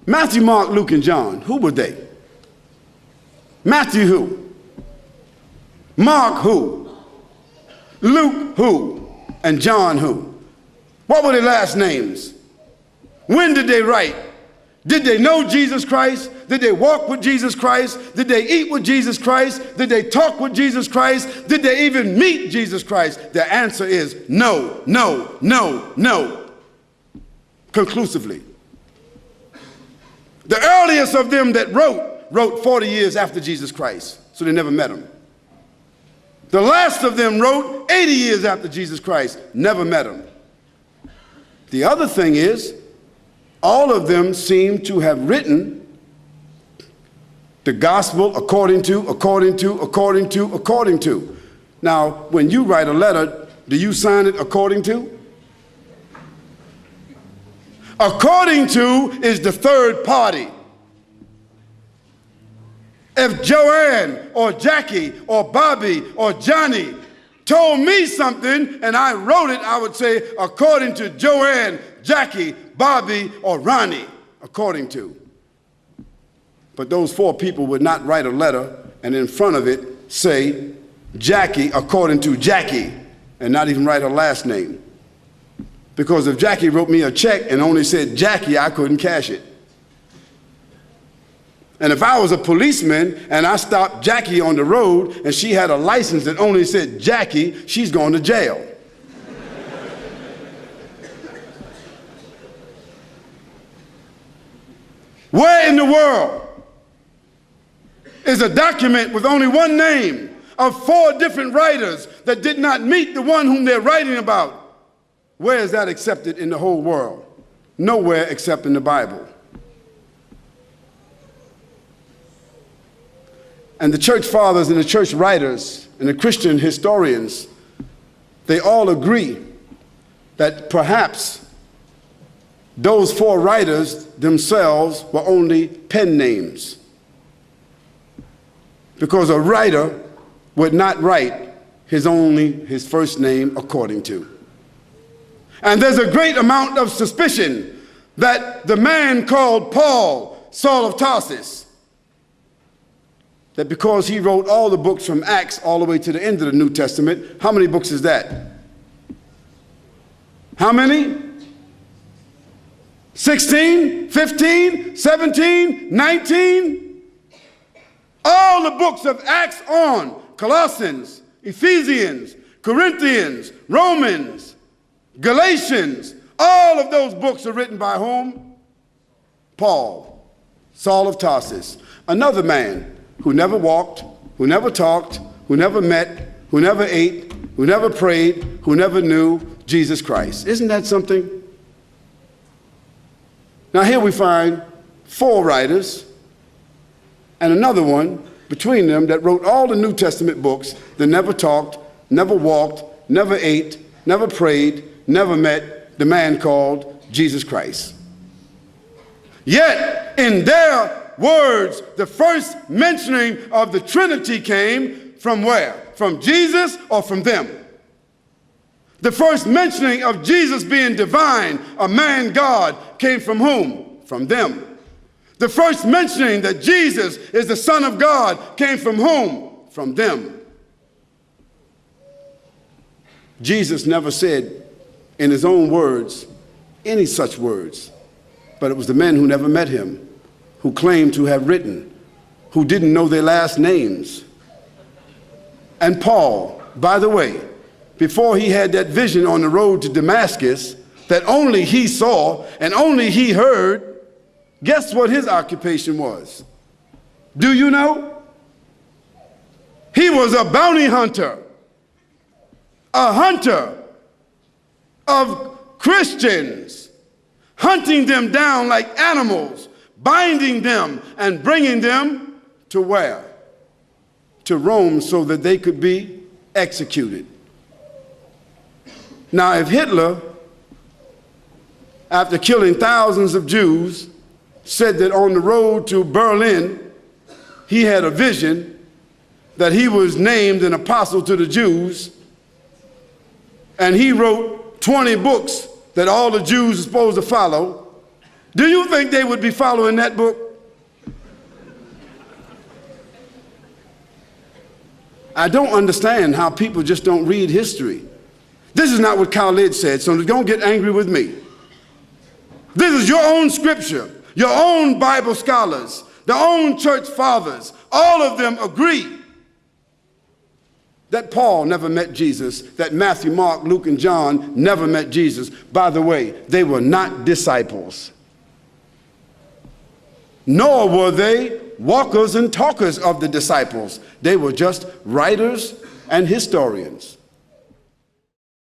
Matthew, Mark, Luke, and John, who were they? Matthew who? Mark who? Luke who? And John who? What were their last names? When did they write? Did they know Jesus Christ? Did they walk with Jesus Christ? Did they eat with Jesus Christ? Did they talk with Jesus Christ? Did they even meet Jesus Christ? The answer is no, no, no, no. Conclusively. The earliest of them that wrote 40 years after Jesus Christ, so they never met him. The last of them wrote 80 years after Jesus Christ, never met him. The other thing is, all of them seem to have written the gospel according to. Now, when you write a letter, do you sign it according to? According to is the third party. If Joanne or Jackie or Bobby or Johnny told me something and I wrote it, I would say according to Joanne, Jackie, Bobby, or Ronnie, according to. But those four people would not write a letter and in front of it say Jackie according to Jackie and not even write her last name. Because if Jackie wrote me a check and only said Jackie, I couldn't cash it. And if I was a policeman and I stopped Jackie on the road and she had a license that only said Jackie, she's going to jail. Where in the world is a document with only one name of four different writers that did not meet the one whom they're writing about? Where is that accepted in the whole world? Nowhere except in the Bible. And the church fathers and the church writers and the Christian historians, they all agree that perhaps those four writers themselves were only pen names. Because a writer would not write his first name according to. And there's a great amount of suspicion that the man called Paul, Saul of Tarsus, that because he wrote all the books from Acts all the way to the end of the New Testament, how many books is that? How many? 16, 15, 17, 19? All the books of Acts on, Colossians, Ephesians, Corinthians, Romans, Galatians, all of those books are written by whom? Paul, Saul of Tarsus, another man who never walked, who never talked, who never met, who never ate, who never prayed, who never knew Jesus Christ. Isn't that something? Now here we find four writers and another one between them that wrote all the New Testament books that never talked, never walked, never ate, never prayed, never met the man called Jesus Christ. Yet in their words, the first mentioning of the Trinity came from where? From Jesus or from them? The first mentioning of Jesus being divine, a man God, came from whom? From them. The first mentioning that Jesus is the Son of God came from whom? From them. Jesus never said in his own words any such words, but it was the men who never met him, who claimed to have written, who didn't know their last names. And Paul, by the way, before he had that vision on the road to Damascus that only he saw and only he heard, guess what his occupation was? Do you know? He was a bounty hunter, a hunter of Christians, hunting them down like animals, binding them and bringing them to where? To Rome so that they could be executed. Now, if Hitler, after killing thousands of Jews, said that on the road to Berlin, he had a vision that he was named an apostle to the Jews, and he wrote 20 books that all the Jews are supposed to follow, Do you think they would be following that book? I don't understand how people just don't read history. This is not what Khalid said, so don't get angry with me. This is your own scripture, your own Bible scholars, their own church fathers. All of them agree that Paul never met Jesus, that Matthew, Mark, Luke, and John never met Jesus. By the way, they were not disciples. Nor were they walkers and talkers of the disciples. They were just writers and historians.